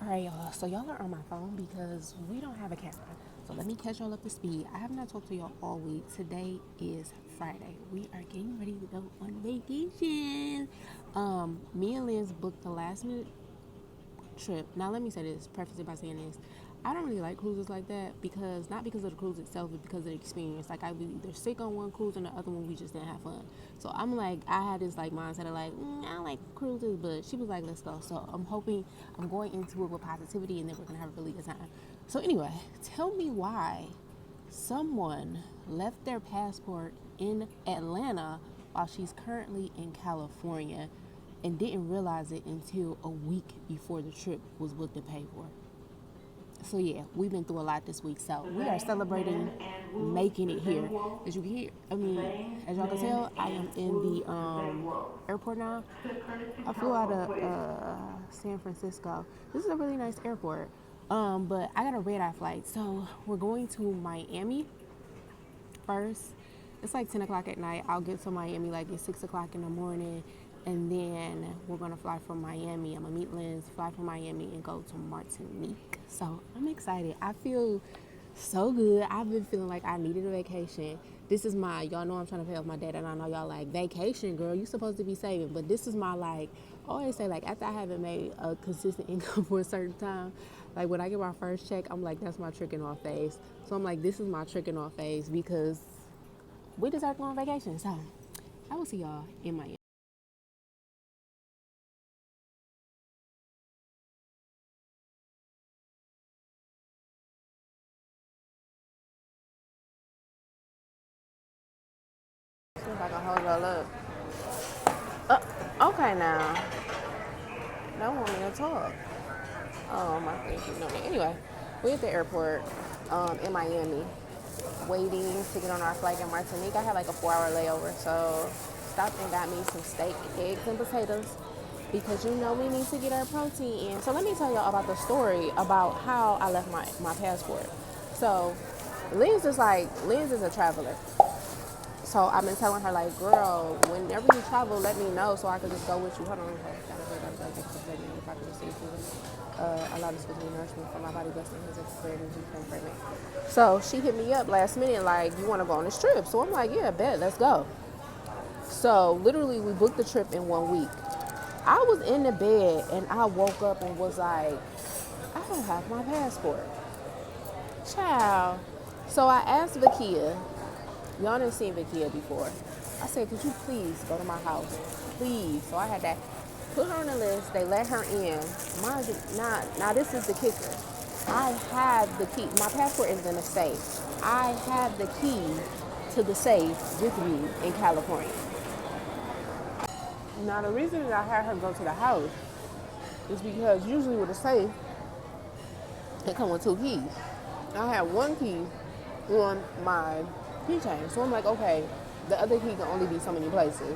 Alright, y'all, so y'all are on my phone because we don't have a camera. So let me catch y'all up to speed. I have not talked to y'all all week. Today is Friday. We are getting ready to go on vacation. Me and Liz booked the last minute trip. Now let me say this, preface it by saying this. I don't really like cruises like that because, not because of the cruise itself, but because of the experience. Like, I was either sick on one cruise and the other one we just didn't have fun. So I'm like, I had this like mindset of like, I don't like cruises, but she was like, let's go. So I'm hoping, I'm going into it with positivity and then we're gonna have a really good time. So anyway, tell me why someone left their passport in Atlanta while she's currently in California and didn't realize it until a week before the trip was booked and paid for. So yeah, we've been through a lot this week. So we are celebrating making it here. As you can hear, as y'all can tell, I am in the airport now. I flew out of San Francisco. This is a really nice airport. But I got a red-eye flight. So we're going to Miami first. It's like 10 o'clock at night. I'll get to Miami like at 6 o'clock in the morning. And then we're going to fly from Miami. I'm going to meet Liz, fly from Miami, and go to Martinique. So I'm excited. I feel so good. I've been feeling like I needed a vacation. This is my, y'all know I'm trying to pay off my debt, and I know y'all like, vacation, girl, you supposed to be saving. But this is my, like, I always say, like, after I haven't made a consistent income for a certain time, like when I get my first check, I'm like, that's my tricking off phase. So I'm like, this is my tricking off phase because we deserve to go on vacation. So I will see y'all in Miami. See if I can hold y'all up. Okay now. Don't want me to talk. Oh my goodness. Anyway, we're at the airport in Miami, waiting to get on our flight in Martinique. I had like a 4-hour layover, so stopped and got me some steak, eggs, and potatoes because you know we need to get our protein in. So let me tell y'all about the story about how I left my passport. So Liz is a traveler. So I've been telling her, like, girl, whenever you travel, let me know so I can just go with you. Hold on, a lot of physical nourishment for my body, blessing his experience and become pregnant. So she hit me up last minute, like, you want to go on this trip? So I'm like, yeah, bet, let's go. So literally, we booked the trip in 1 week. I was in the bed and I woke up and was like, I don't have my passport. Child. So I asked Vakia. Y'all done seen Vakia before. I said, could you please go to my house? Please. So I had to put her on the list. They let her in. Mind you, now this is the kicker. I have the key. My passport is in a safe. I have the key to the safe with me in California. Now the reason that I had her go to the house is because usually with a safe, it comes with 2 keys. I had 1 key on my keychain. So I'm like, okay, the other key can only be so many places.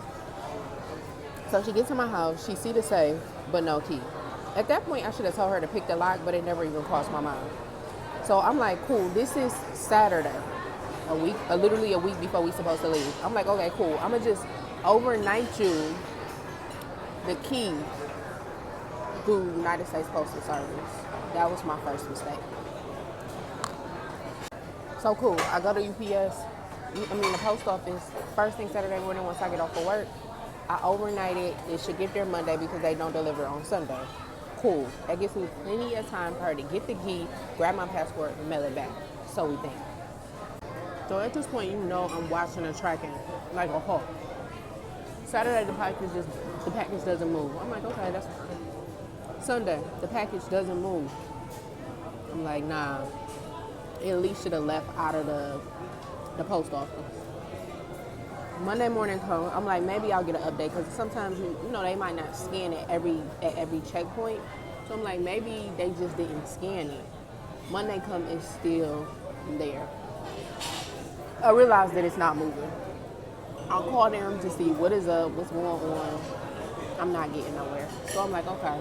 So she gets to my house, she see the safe, but no key. At that point, I should have told her to pick the lock, but it never even crossed my mind. So I'm like, cool, this is Saturday, literally a week before we supposed to leave. I'm like, okay, cool, I'm gonna just overnight you the key through United States Postal Service. That was my first mistake. So cool, I go to UPS, the post office, first thing Saturday morning once I get off of work. I overnight it. It should get there Monday because they don't deliver on Sunday. Cool. That gives me plenty of time for her to get the key, grab my passport, and mail it back. So we think. So at this point, you know I'm watching the tracking like a hawk. Saturday, the package doesn't move. I'm like, okay, that's fine. Sunday, the package doesn't move. I'm like, nah. It at least should have left out of the post office. Monday morning comes, I'm like, maybe I'll get an update because sometimes you know they might not scan it at every checkpoint. So I'm like, maybe they just didn't scan it. Monday come, it's still there. I realize that it's not moving. I'll call them to see what is up, what's going on. I'm not getting nowhere. So I'm like, okay,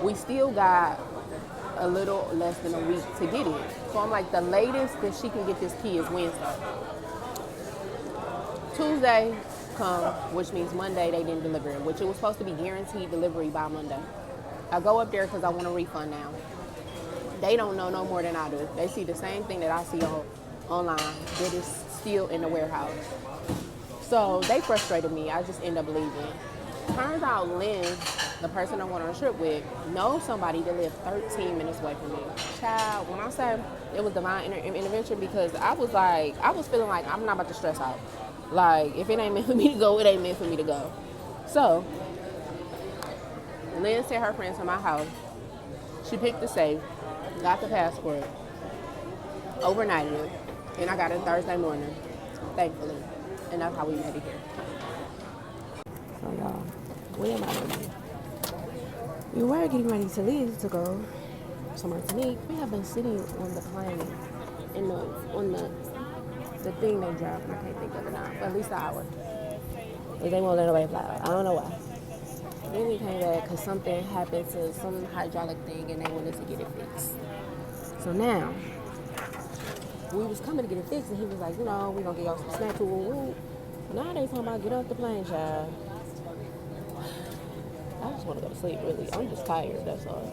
we still got a little less than a week to get it. So I'm like, the latest that she can get this key is Wednesday. Tuesday come, which means Monday they didn't deliver it, which it was supposed to be guaranteed delivery by Monday. I go up there because I want a refund now. They don't know no more than I do. They see the same thing that I see online that is still in the warehouse. So they frustrated me. I just end up leaving. Turns out Lynn, the person I went on a trip with, knows somebody that lived 13 minutes away from me. Child, when I say it was divine intervention, because I was feeling like I'm not about to stress out. Like, if it ain't meant for me to go, it ain't meant for me to go. So, Lynn sent her friends to my house. She picked the safe, got the passport, overnighted it, and I got it Thursday morning, thankfully. And that's how we made it here. So, y'all, where am I going? We were getting ready to leave to go to Martinique. We have been sitting on the plane, on the thing they drive. I can't think of it now, for at least an hour. But they won't let nobody fly out. I don't know why. Then we came back because something happened to some hydraulic thing and they wanted to get it fixed. So now, we was coming to get it fixed and he was like, you know, we're going to get y'all some snacks. Now they talking about get off the plane, child. I just want to go to sleep, really. I'm just tired, that's all.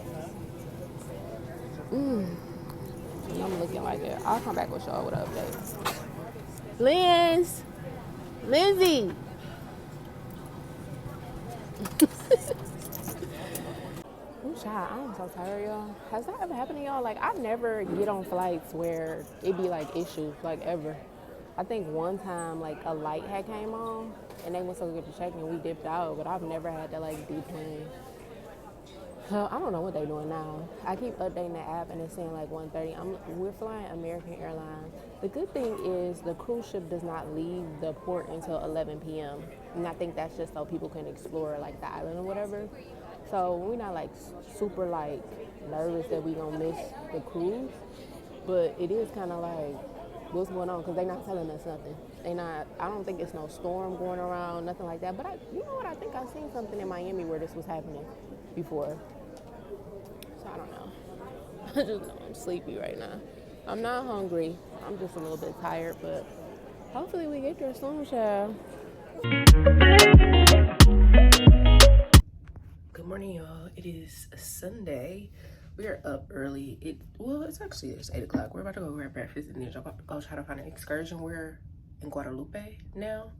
And I'm looking like that. I'll come back with y'all with an update. Lindsay! I'm shy. I'm so tired, y'all. Has that ever happened to y'all? Like, I never get on flights where it be like issues, like ever. I think one time, like, a light had came on and they went so good to check and we dipped out, but I've never had to, like, deplane. So I don't know what they're doing now. I keep updating the app and it's saying like 1:30. We're flying American Airlines. The good thing is the cruise ship does not leave the port until 11 p.m. And I think that's just so people can explore like the island or whatever. So we're not like super like nervous that we gonna miss the cruise, but it is kind of like what's going on because they're not telling us nothing. I don't think it's no storm going around, nothing like that. But you know what? I think I've seen something in Miami where this was happening before. So I don't know. I just know I'm sleepy right now. I'm not hungry. I'm just a little bit tired, but hopefully we get there soon, child. Good morning, y'all. It is Sunday. We are up early. It's 8 o'clock. We're about to go grab breakfast and then go try to find an excursion. We're in Guadalupe now.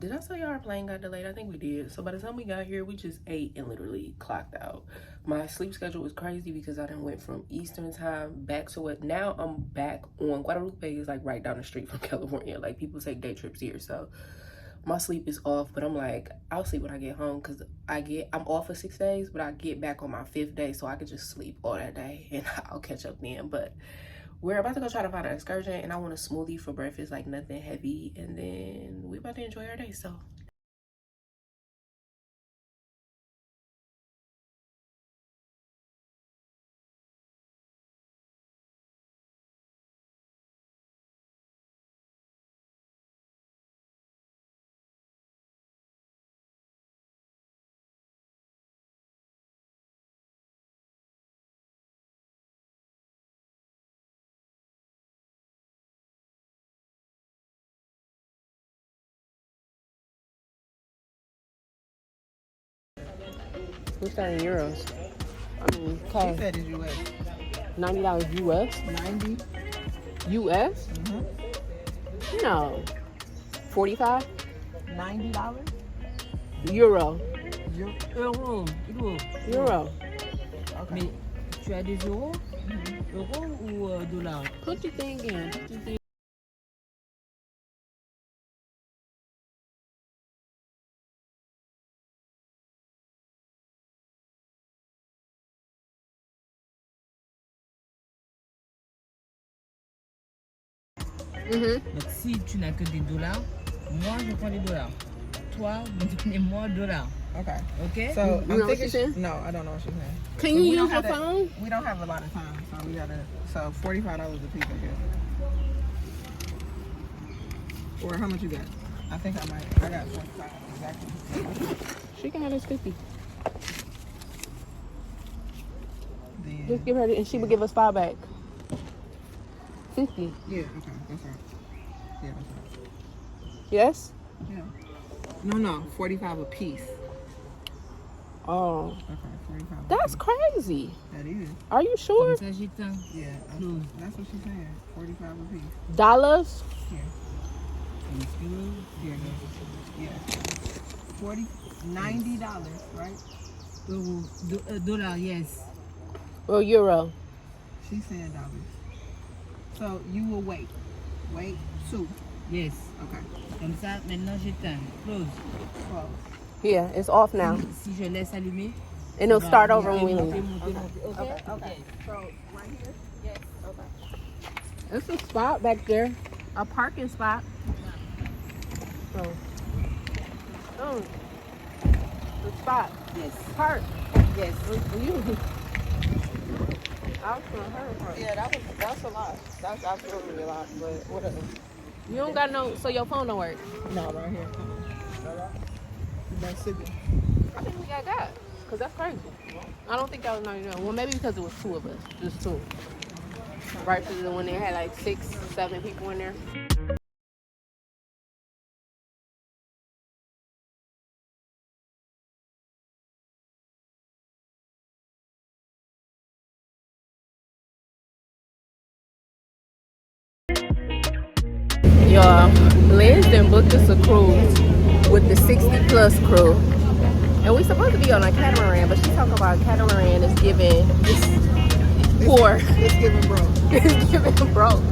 Did I tell y'all our plane got delayed? I think we did. So by the time we got here, we just ate and literally clocked out. My sleep schedule was crazy because I done went from Eastern time back to what now I'm back on. Guadalupe is like right down the street from California. Like people take day trips here. So my sleep is off, but I'm like, I'll sleep when I get home because I'm off for 6 days, but I get back on my 5th day so I could just sleep all that day and I'll catch up then. But we're about to go try to find an excursion and I want a smoothie for breakfast, like nothing heavy, and then we're about to enjoy our day. So we starting euros. I mean, okay. She said it's US. $90 US? 90 US? Mm-hmm. No. 45? $90? Euro. Euro. Euro. Okay. Mais tu as des euros? Euros ou dollars? Put your thing in. Put your thing. Donc si tu n'as que des dollars, moi je prends des dollars. Toi, donnez-moi dollars. Okay. Okay? So You know what she's saying? No, I don't know what she's saying. Can you use your phone? We don't have a lot of time, so we gotta. So $45 a piece, I guess. Or how much you got? I think I got 45 exactly. She can have this 50. Then, Just give her, and she would give us 5 back. 50. yeah. Okay. That's right. Yeah, that's right. Yes? Yeah. No, 45 a piece. Oh, Okay, 45. that's crazy. That is. Are you sure? Comme ça, j'étends. Yeah, Close. that's what she's saying. 45 a piece. Dollars? Yeah. Yeah, yeah. 40, $90, right? Dollar, yes. Or euro? She's saying dollars. So you will wait. Wait, 2. Yes. Okay. Comme ça, maintenant j'éteins. Close. 12. Yeah, it's off now. Si je laisse allumer, And it'll start over when we monter, leave. monter, monter. Okay? Okay. So right here? Yes. Okay. It's a spot back there. A parking spot. So. Oh. The spot. Yes. Park. Yes. You. I was gonna hurt. Yeah, that's a lot. That's absolutely a lot, but whatever. You don't got no, so your phone don't work. No, right here. That's signal. I think we got gas. Cause that's crazy. I don't think that was 99. Well, maybe because it was 2 of us, just 2. Right, because when they had like 6, 7 people in there. Y'all, Liz then booked us a cruise with the 60+ crew. And we supposed to be on a catamaran, but she's talking about catamaran is giving poor. It's giving broke. It's giving broke.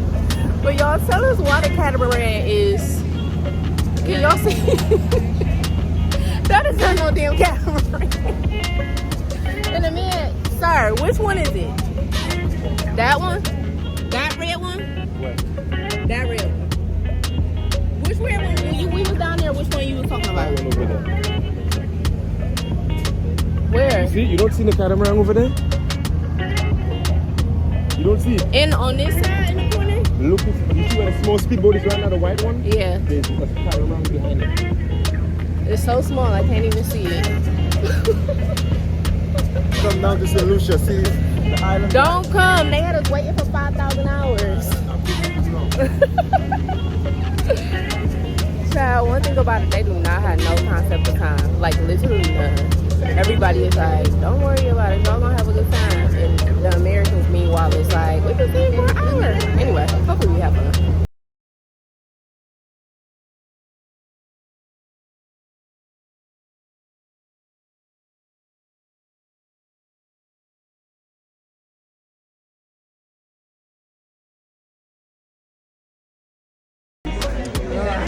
But y'all, tell us why the catamaran is. Can y'all see? That is not no damn catamaran. And the man, sir, which one is it? That one? That red one? What? That red one. Which red one? When we was down there, which one you was talking That about? one over there. Where? See, you don't see the catamaran over there? You don't see it? And on this side in the corner? Look, you see where the small speedboat is right now, the white one? Yeah. There's a catamaran behind it. It's so small, I can't even see it. Come down to St. Lucia, see the island. Don't come. They had us waiting for 5,000 hours. Child, one thing about it, they do not have no concept of time. Like, literally none. Everybody is like, don't worry about it. Y'all gonna have a good time. And the Americans, meanwhile, is like, we can stay for an hour. Anyway, hopefully we have fun.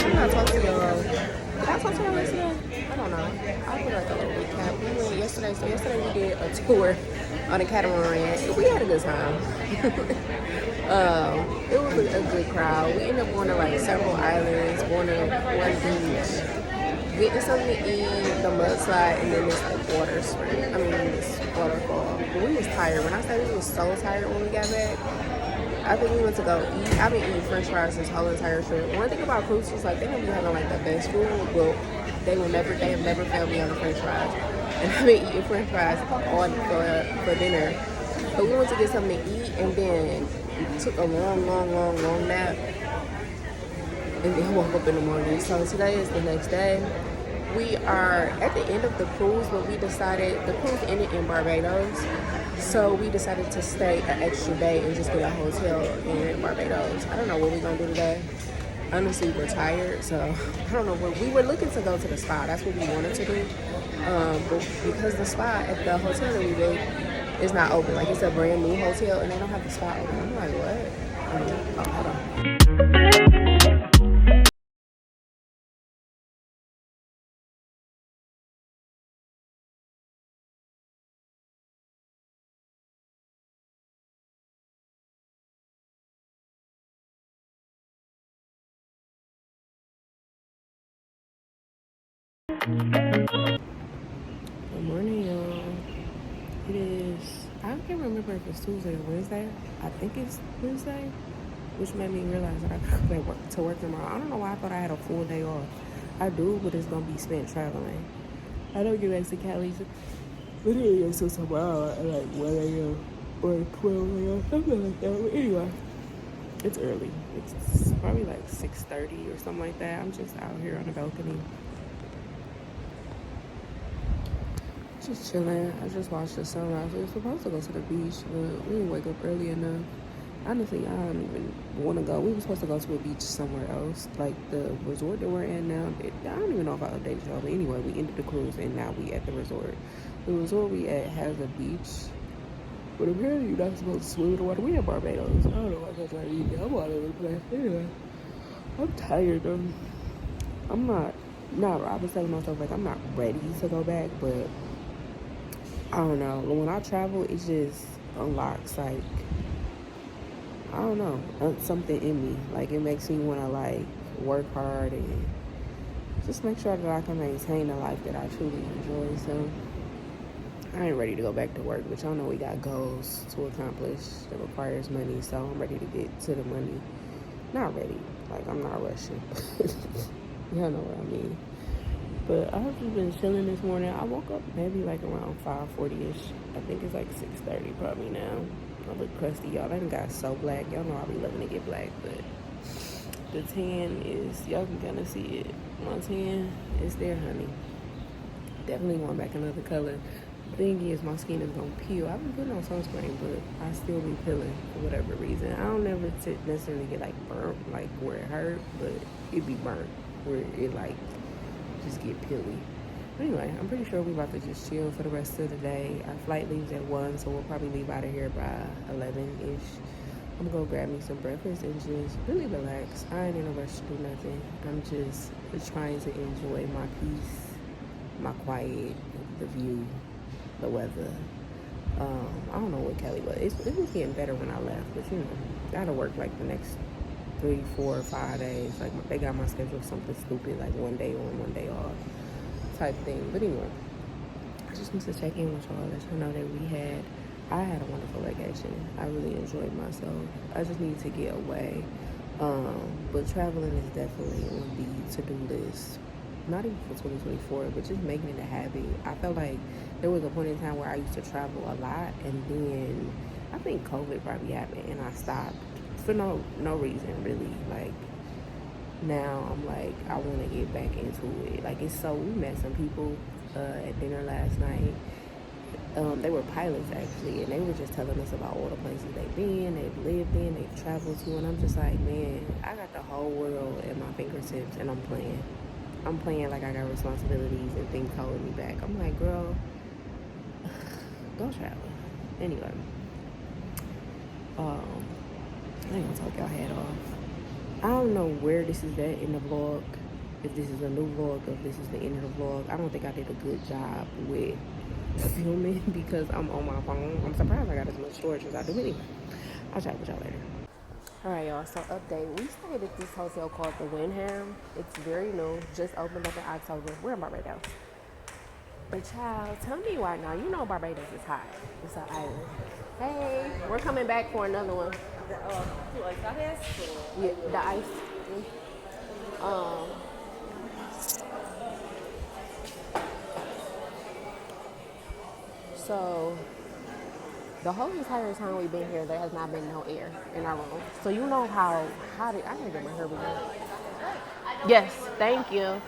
I'm not talking to y'all. Did I talk to y'all yesterday? I don't know. I'll put like a little recap. We went yesterday. So yesterday we did a tour on a catamaran. We had a good time. It was a good crowd. We ended up going to like several islands, going to one beach, getting something to eat, the mudslide, and then this like water spring. I mean this waterfall. But we was tired. When I say we was so tired when we got back. I think we went to go eat. I've been eating french fries this whole entire trip. One thing about cruises, like, they don't be having, like, the best food, but they have never failed me on the french fries. And I've been eating french fries all for dinner. But we went to get something to eat, and then took a long nap. And then woke up in the morning. So today is the next day. We are at the end of the cruise, but we decided, the cruise ended in Barbados. So we decided to stay an extra day and just get a hotel in Barbados. I don't know what we're gonna do today. Honestly, we're tired, so I don't know. We were looking to go to the spa. That's what we wanted to do. But because the spa at the hotel that we booked is not open, like it's a brand new hotel and they don't have the spa open. I'm like, what? Hold on. Good morning, y'all. It is, I can't remember if it's Tuesday or Wednesday. I think it's Wednesday, which made me realize that I could go to work tomorrow. I don't know why I thought I had a full day off. I do, but it's going to be spent traveling. I don't get back to Cali literally until tomorrow at like 1 a.m. or 12 a.m. something like that. But anyway, it's early. It's probably like 6:30 or something like that. I'm just out here on the balcony Just chilling. I just watched the sunrise. We were supposed to go to the beach, but we didn't wake up early enough. Honestly, I don't even want to go. We were supposed to go to a beach somewhere else, like the resort that we're in now. I don't even know if I updated y'all, but anyway, we ended the cruise and now we at the resort. The resort we at has a beach, but apparently you're not supposed to swim in the water. We in Barbados. I don't know why that's right either. I'm all over the place. Anyway, I'm tired. I'm not. I was telling myself like I'm not ready to go back, but I don't know. When I travel, it just unlocks like, I don't know, something in me. Like it makes me want to like work hard and just make sure that I can maintain a life that I truly enjoy. So I ain't ready to go back to work, but y'all know we got goals to accomplish that requires money. So I'm ready to get to the money. Not ready. Like I'm not rushing. Y'all know what I mean. But I've just been chilling this morning. I woke up maybe like around 5:40ish. I think it's like 6:30 probably now. I look crusty, y'all. I done got so black. Y'all know I be loving to get black, but the tan is, y'all can kind of see it. My tan is there, honey. Definitely going back another color. The thing is, my skin is going to peel. I've been putting on sunscreen, but I still be peeling for whatever reason. I don't never necessarily get like burnt, like where it hurt, but it be burnt where it like just get peely. But anyway, I'm pretty sure we about to just chill for the rest of the day. Our flight leaves at 1, so we'll probably leave out of here by 11-ish. I'm gonna go grab me some breakfast and just really relax. I ain't in a rush to do nothing. I'm just trying to enjoy my peace, my quiet, the view, the weather. I don't know what Kelly was. It was getting better when I left, but you know, gotta work like the next 3, 4, 5 days. Like they got my schedule something stupid, like 1 day on, 1 day off type thing. But anyway, I just need to check in with y'all, let y'all know that I had a wonderful vacation. I really enjoyed myself. I just need to get away. But traveling is definitely on the to-do list. Not even for 2024, but just making it a habit. I felt like there was a point in time where I used to travel a lot, and then I think COVID probably happened, and I stopped for no reason really. Like now I'm like I want to get back into it. Like it's so, we met some people at dinner last night. They were pilots actually, and they were just telling us about all the places they've been, they've lived in, they've traveled to, and I'm just like, man, I got the whole world at my fingertips, and I'm playing like I got responsibilities and things holding me back. I'm like, girl, go travel. Anyway, I ain't gonna talk y'all head off. I don't know where this is at in the vlog, if this is a new vlog, if this is the end of the vlog. I don't think I did a good job with filming because I'm on my phone. I'm surprised I got as much storage as I do. Anyway, I'll chat with y'all later. Alright y'all, so update. We stayed at this hotel called the Wyndham. It's very new, just opened up in October. We're in Barbados. But child, tell me why now. You know Barbados is hot. It's an island. Hey, we're coming back for another one. Yeah, the ice. So the whole entire time we've been here, there has not been no air in our room. So you know how did I gotta get my hair redone? Yes, thank you.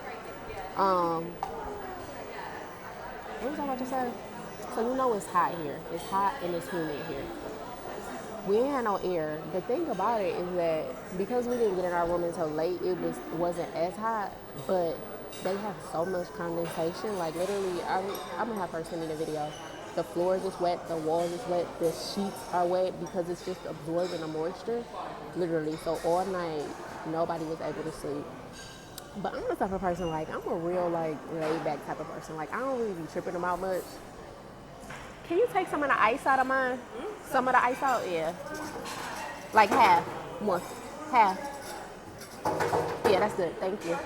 What was I about to say? So you know it's hot here. It's hot and it's humid here. We ain't had no air. The thing about it is that because we didn't get in our room until late, it wasn't as hot, but they have so much condensation. Like literally, I'm gonna have her send me the video. The floors is wet, the walls is wet, the sheets are wet because it's just absorbing the moisture, literally. So all night, nobody was able to sleep. But I'm the type of person, like, I'm a real, like, laid-back type of person. Like, I don't really be tripping about much. Can you take some of the ice out of mine? Some of the ice out? Yeah. Like half. One. Half. Yeah, that's good. Thank you.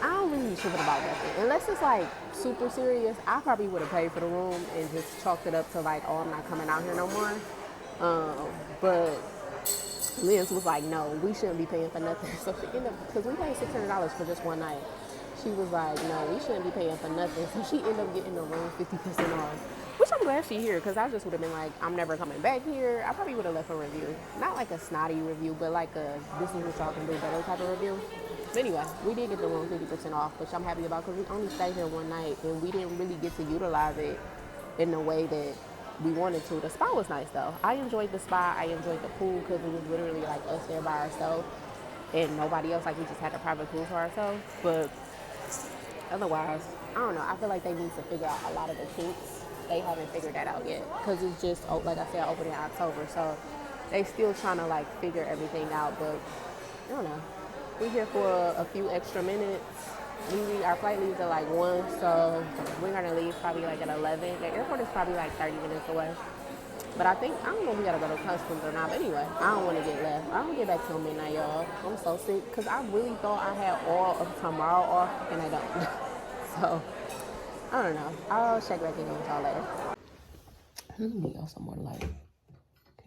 I don't really be tripping about nothing. Unless it's, like, super serious, I probably would have paid for the room and just chalked it up to, like, oh, I'm not coming out here no more. But Liz was like, no, we shouldn't be paying for nothing. So she ended up, because we paid $600 for just one night. She was like, no, we shouldn't be paying for nothing. So she ended up getting the room 50% off. Which I'm glad she here, because I just would have been like, I'm never coming back here. I probably would have left a review. Not like a snotty review, but like a, this is what y'all can do better type of review. But anyway, we did get the room 50% off, which I'm happy about because we only stayed here one night and we didn't really get to utilize it in the way that we wanted to. The spa was nice though. I enjoyed the spa. I enjoyed the pool because it was literally like us there by ourselves and nobody else. Like we just had a private pool for ourselves. But otherwise, I don't know. I feel like they need to figure out a lot of the kinks. They haven't figured that out yet because it's just, like I said, opening in October. So they still trying to like figure everything out. But I don't know. We're here for a few extra minutes. Our flight leaves at like 1, so we're gonna leave probably like at 11. The airport is probably like 30 minutes away. But I don't know if we gotta go to customs or not. But anyway, I don't want to get left. I don't get back till midnight, y'all. I'm so sick because I really thought I had all of tomorrow off, and I don't. So I don't know. I'll check back in with y'all later. Let me get y'all some more light.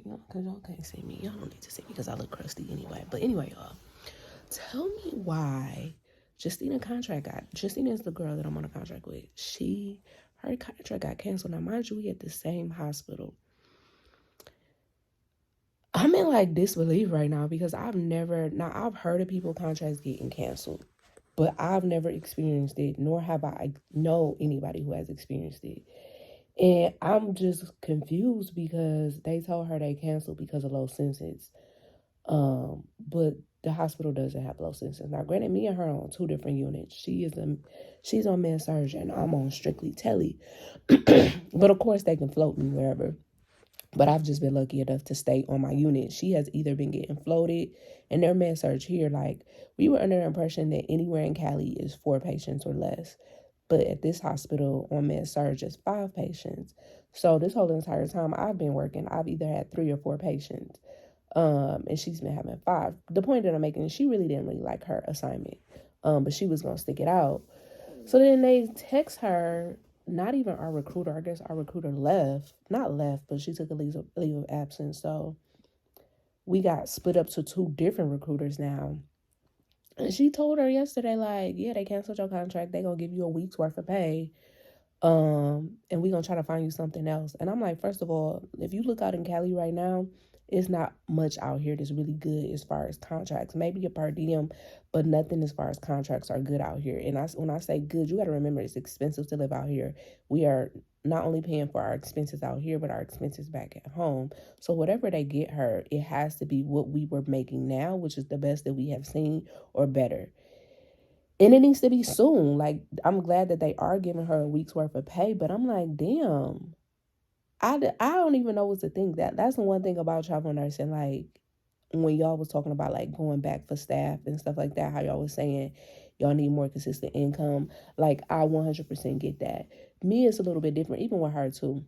Because y'all can't see me. Y'all don't need to see me because I look crusty anyway. But anyway, y'all. Tell me why Justina is the girl that I'm on a contract with. Her contract got canceled. Now, mind you, we at the same hospital. I'm in like disbelief right now because I've heard of people contracts getting canceled, but I've never experienced it, nor have I know anybody who has experienced it. And I'm just confused because they told her they canceled because of low census. But the hospital doesn't have low census. Now, granted, me and her are on 2 different units. She's on med surg and I'm on strictly tele. But of course, they can float me wherever. But I've just been lucky enough to stay on my unit. She has either been getting floated, and their med surg here, like, we were under the impression that anywhere in Cali is 4 patients or less. But at this hospital on med surg, it's 5 patients. So this whole entire time I've been working, I've either had 3 or 4 patients. And she's been having 5. The point that I'm making is she really didn't really like her assignment. But she was going to stick it out. So then they text her, not even our recruiter. I guess our recruiter not left, but she took a leave of absence. So we got split up to 2 different recruiters now. And she told her yesterday, like, yeah, they canceled your contract. They going to give you a week's worth of pay. And we going to try to find you something else. And I'm like, first of all, if you look out in Cali right now, it's not much out here that's really good as far as contracts. Maybe a per diem, but nothing as far as contracts are good out here. And when I say good, you got to remember it's expensive to live out here. We are not only paying for our expenses out here, but our expenses back at home. So whatever they get her, it has to be what we were making now, which is the best that we have seen or better. And it needs to be soon. Like, I'm glad that they are giving her a week's worth of pay, but I'm like, damn. I don't even know what to think. That's the one thing about travel nursing. Like, when y'all was talking about, like, going back for staff and stuff like that, how y'all was saying y'all need more consistent income. Like, I 100% get that. Me, it's a little bit different, even with her, too.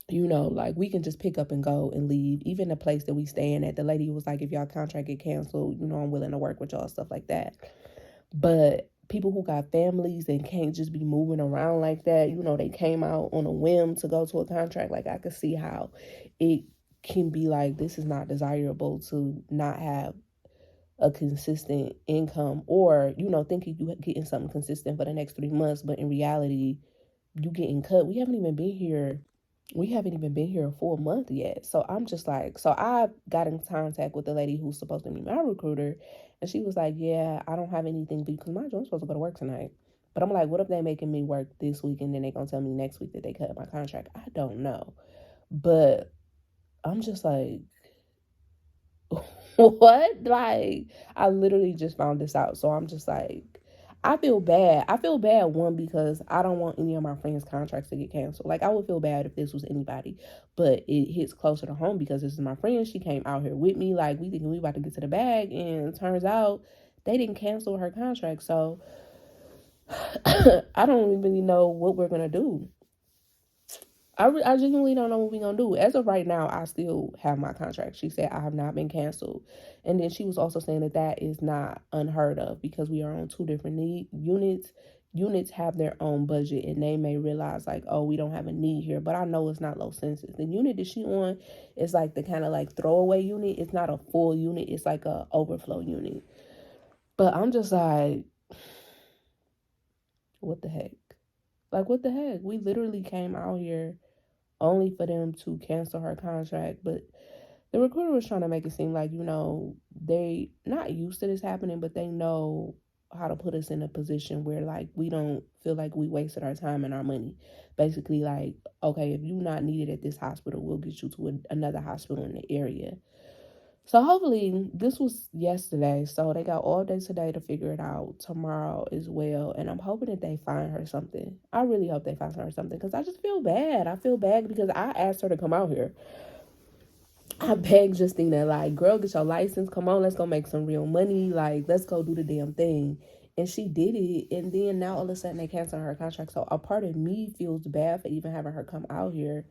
You know, like, we can just pick up and go and leave. Even the place that we staying at, the lady was like, if y'all contract get canceled, you know, I'm willing to work with y'all, stuff like that. But people who got families and can't just be moving around like that, you know, they came out on a whim to go to a contract. Like, I could see how it can be like, this is not desirable to not have a consistent income, or, you know, thinking you getting something consistent for the next 3 months, but in reality, you getting cut. We haven't even been here a full month yet. So I'm just like, so I got in contact with the lady who's supposed to be my recruiter. And she was like, yeah, I don't have anything because mind you, I'm supposed to go to work tonight. But I'm like, what if they making me work this week and then they gonna tell me next week that they cut my contract? I don't know. But I'm just like, what? Like, I literally just found this out. So I'm just like, I feel bad. One, because I don't want any of my friends' contracts to get canceled. Like, I would feel bad if this was anybody, but it hits closer to home because this is my friend. She came out here with me. Like, we thinking we about to get to the bag, and it turns out they didn't cancel her contract. So I don't really know what we're gonna do. I genuinely don't know what we're going to do. As of right now, I still have my contract. She said I have not been canceled. And then she was also saying that is not unheard of because we are on 2 different units. Units have their own budget, and they may realize, like, oh, we don't have a need here. But I know it's not low census. The unit that she on is like the kind of like throwaway unit. It's not a full unit. It's like a overflow unit. But I'm just like, what the heck? Like, what the heck? We literally came out here only for them to cancel her contract. But The recruiter was trying to make it seem like, they not used to this happening, but they know how to put us in a position where, like, we don't feel like we wasted our time and our money. Basically, like, okay, if you're not needed at this hospital, we'll get you to another hospital in the area. So hopefully, this was yesterday, so they got all day today to figure it out, tomorrow as well, and I'm hoping that they find her something. I really hope they find her something, because I just feel bad. I feel bad because I asked her to come out here. I begged Justina, like, girl, get your license, come on, let's go make some real money, like, let's go do the damn thing. And she did it, and then now all of a sudden they cancel her contract, so a part of me feels bad for even having her come out here.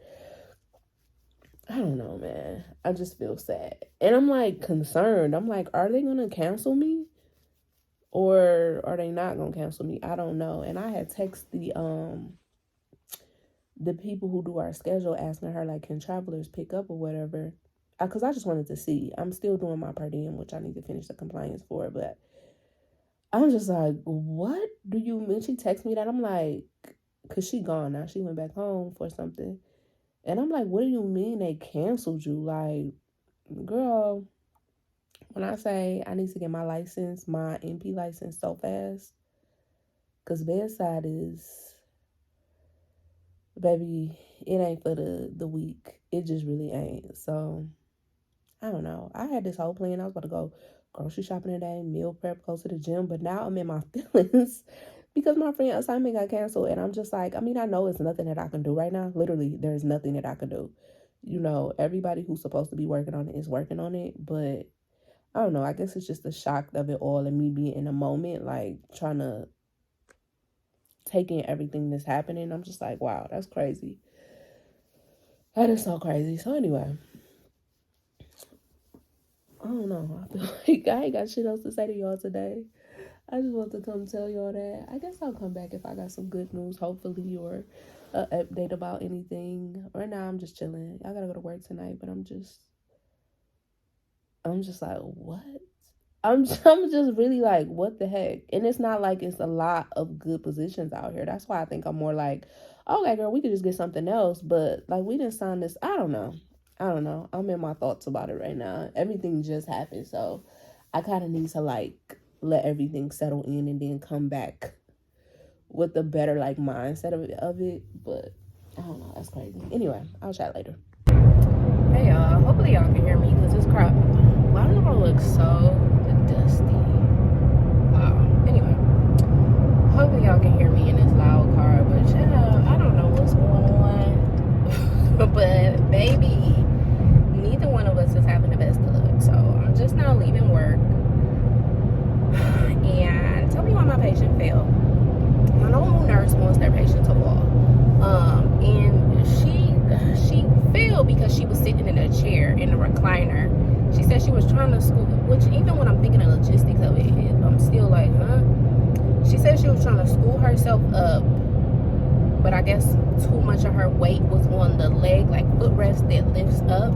I don't know, man. I just feel sad. And I'm, like, concerned. I'm like, are they going to cancel me? Or are they not going to cancel me? I don't know. And I had texted the people who do our schedule asking her, like, can travelers pick up or whatever? Because I just wanted to see. I'm still doing my per diem, which I need to finish the compliance for. But I'm just like, what do you mean? She texted me that. I'm like, because she gone now. She went back home for something. And I'm like, what do you mean they canceled you? Like, girl, when I say I need to get my license, my NP license so fast, because bedside is, baby, it ain't for the weak. It just really ain't. So, I don't know. I had this whole plan. I was about to go grocery shopping today, meal prep, go to the gym. But now I'm in my feelings because my friend assignment got canceled. And I'm just like, I mean, I know it's nothing that I can do right now. Literally, there's nothing that I can do. Everybody who's supposed to be working on it is working on it. But I don't know. I guess it's just the shock of it all and me being in a moment, like trying to take in everything that's happening. I'm just like, wow, that's crazy. That is so crazy. So anyway, I don't know. I feel like I ain't got shit else to say to y'all today. I just want to come tell y'all that. I guess I'll come back if I got some good news, hopefully, or an update about anything. Right now, I'm just chilling. I gotta go to work tonight, but I'm just like, what? I'm just really like, what the heck? And it's not like it's a lot of good positions out here. That's why I think I'm more like, okay, girl, we could just get something else. But like, we didn't sign this. I don't know. I'm in my thoughts about it right now. Everything just happened. So I kind of need to like let everything settle in and then come back with a better like mindset of it. But I don't know. That's crazy. Anyway, I'll chat later. Hey, y'all. Hopefully y'all can hear me because it's crap. Why do I look so dusty? Wow. Anyway, hopefully y'all can hear me in this loud car. But yeah, I don't know what's going on. But baby, neither one of us is having the best of luck. So I'm just now leaving work. And tell me why my patient failed. My normal nurse wants their patient to fall. And she failed because she was sitting in a chair in a recliner. She said she was trying to school, which even when I'm thinking of logistics of it, I'm still like, huh? She said she was trying to school herself up, but I guess too much of her weight was on the leg, like footrest that lifts up,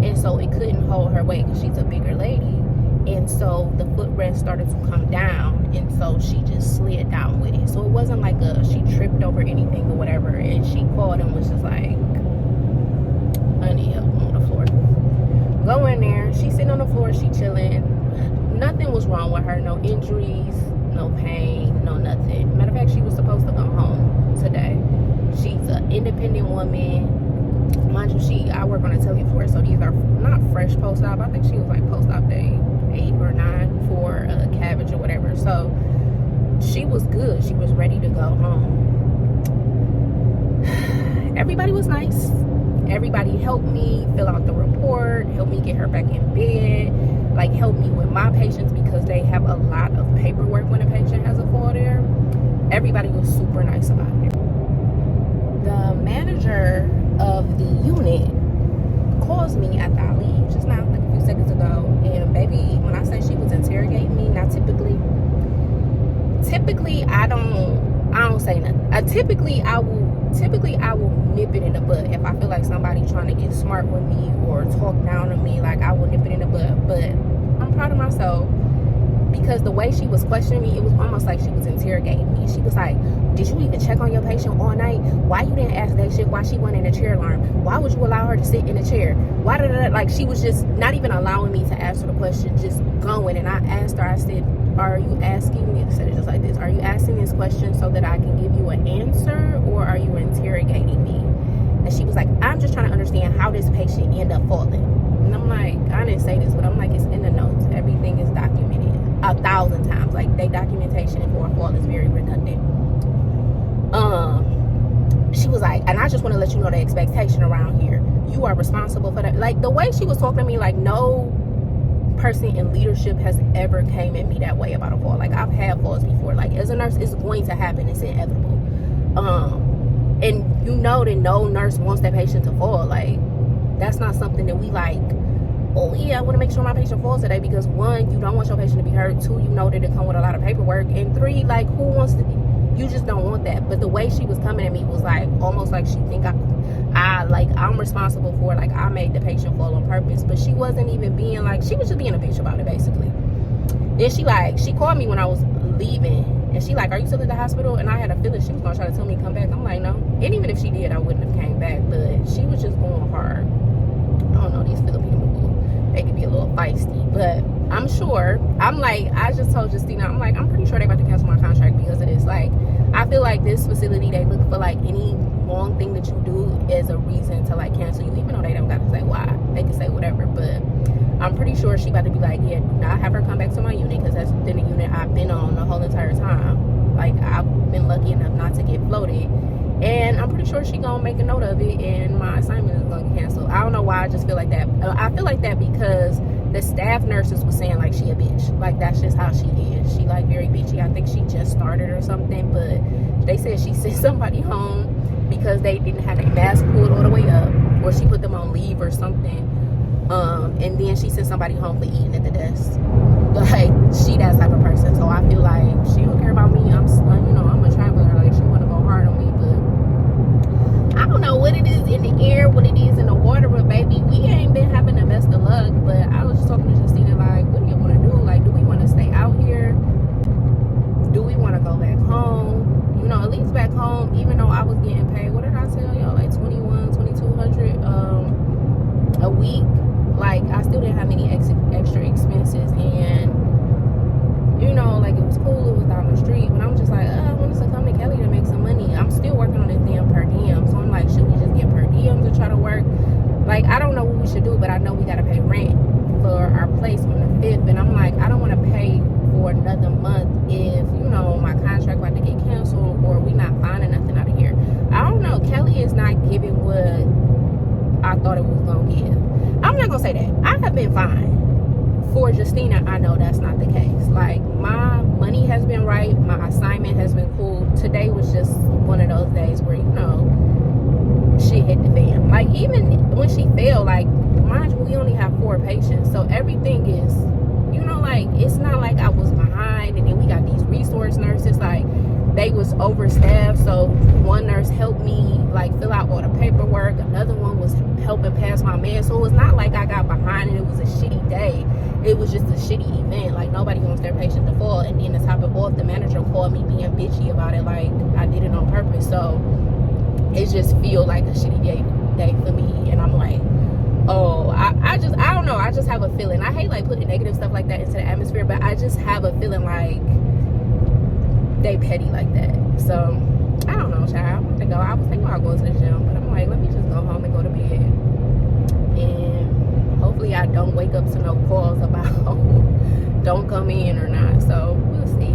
and so it couldn't hold her weight because she's a bigger lady. And so the footrest started to come down, and so she just slid down with it. So it wasn't like she tripped over anything or whatever, and she called and was just like, I need help on the floor. Go in there. She's sitting on the floor. She chilling. Nothing was wrong with her. No injuries, no pain, no nothing. Matter of fact, she was supposed to come home today. She's an independent woman. Mind you, I work on a tele floor, so these are not fresh post-op. I think she was like post-op day 8 or 9 for cabbage or whatever. So she was good. She was ready to go home. Everybody was nice. Everybody helped me fill out the report, helped me get her back in bed, like helped me with my patients because they have a lot of paperwork when a patient has a fall there. Everybody was super nice about it. The manager of the unit calls me after I leave just now, like a few seconds ago, and baby, when I say she was interrogating me, now typically I don't say nothing. Typically I will nip it in the butt if I feel like somebody trying to get smart with me or talk down to me. Like, I will nip it in the butt. But I'm proud of myself. because the way she was questioning me, it was almost like she was interrogating me. She was like, did you even check on your patient all night? Why you didn't ask that shit why she went in a chair alarm? Why would you allow her to sit in a chair? Why did it, like, she was just not even allowing me to answer the question, just going. And I asked her, I said, are you asking me, I said it just like this, are you asking this question so that I can give you an answer, or are you interrogating me? And she was like, I'm just trying to understand how this patient ended up falling. And I'm like, I didn't say this, but I'm like, it's in the notes. Everything is documented 1,000 times. Like, they documentation for a fall is very redundant. She was like, and I just want to let you know the expectation around here. You are responsible for that. Like, the way she was talking to me, like, no person in leadership has ever came at me that way about a fall. Like, I've had falls before. Like, as a nurse, it's going to happen. It's inevitable. And you know that no nurse wants that patient to fall. Like, that's not something that we like, oh yeah, I want to make sure my patient falls today, because 1, you don't want your patient to be hurt. 2, you know that it come with a lot of paperwork. And 3, like, who wants to, you just don't want that. But the way she was coming at me was like, almost like she think I'm responsible for, like, I made the patient fall on purpose. But she wasn't even being like, she was just being a bitch about it, basically. Then she called me when I was leaving, and she like, are you still at the hospital? And I had a feeling she was gonna try to tell me to come back. I'm like, no. And even if she did, I wouldn't have came back. But she was just going hard. I don't know, these Filipino people, they can be a little feisty. But I'm sure, I'm like, I just told Justina, I'm like, I'm pretty sure they about to cancel my contract because of this. Like, I feel like this facility, they look for like any wrong thing that you do as a reason to like cancel you, even though they don't got to say why. They can say whatever. But I'm pretty sure she about to be like, yeah, do not have her come back to my unit, because that's been the unit I've been on the whole entire time. Like, I've been lucky enough not to get floated. And I'm pretty sure she gonna make a note of it, and my assignment is gonna get canceled. I don't know why, I just feel like that. I feel like that because the staff nurses was saying like she a bitch. Like, that's just how she is. She like very bitchy. I think she just started or something, but they said she sent somebody home because they didn't have a mask pulled all the way up, or she put them on leave or something. And then she sent somebody home for eating at the desk. Like, she that type of person. So I feel like she don't care about me. I'm a traveler. Like, she want to go hard on me, but I don't know what it is in the air, what it is in the water. But baby, we ain't been having the best of luck. But I was just talking to Justina, like, what do you want to do? Like, do we want to stay out here? Do we want to go back home? You know, at least back home, even though I was getting paid, what did I tell y'all? Like $2,200 a week. Like, I still didn't have any extra expenses, and you know, like, it was cool, it was down the street, but I'm just like, I wanted to come to Kelly to make some money. I'm still working on this damn per diem, so I'm like, should we just get per diem to try to work? Like, I don't know what we should do, but I know we gotta pay rent for our place on the 5th, and I'm like, I don't want to pay for another month if, you know, my contract about to get canceled, or we not finding nothing out of here. I don't know, Kelly is not giving what I thought it was gonna give. I'm not gonna say that. I have been fine. For Justina, I know that's not the case. Like, my money has been right. My assignment has been cool. Today was just one of those days where, you know, shit hit the fan. Like, even when she failed, like, mind you, we only have 4 patients. So everything is, you know, like, it's not like I was behind and then we got these resource nurses. Like, they was overstaffed, so one nurse helped me like fill out all the paperwork, another one was helping pass my meds. So it was not like I got behind and it was a shitty day. It was just a shitty event. Like, nobody wants their patient to fall, and then to top it off, the manager called me being bitchy about it, like I did it on purpose. So it just feel like a shitty day for me, and I'm like, oh, I don't know, I just have a feeling. I hate like putting negative stuff like that into the atmosphere, but I just have a feeling like they petty like that. So I don't know, child. I want to go. I was thinking about going to the gym, but I'm like, let me just go home and go to bed, and hopefully I don't wake up to no calls about don't come in or not. So we'll see.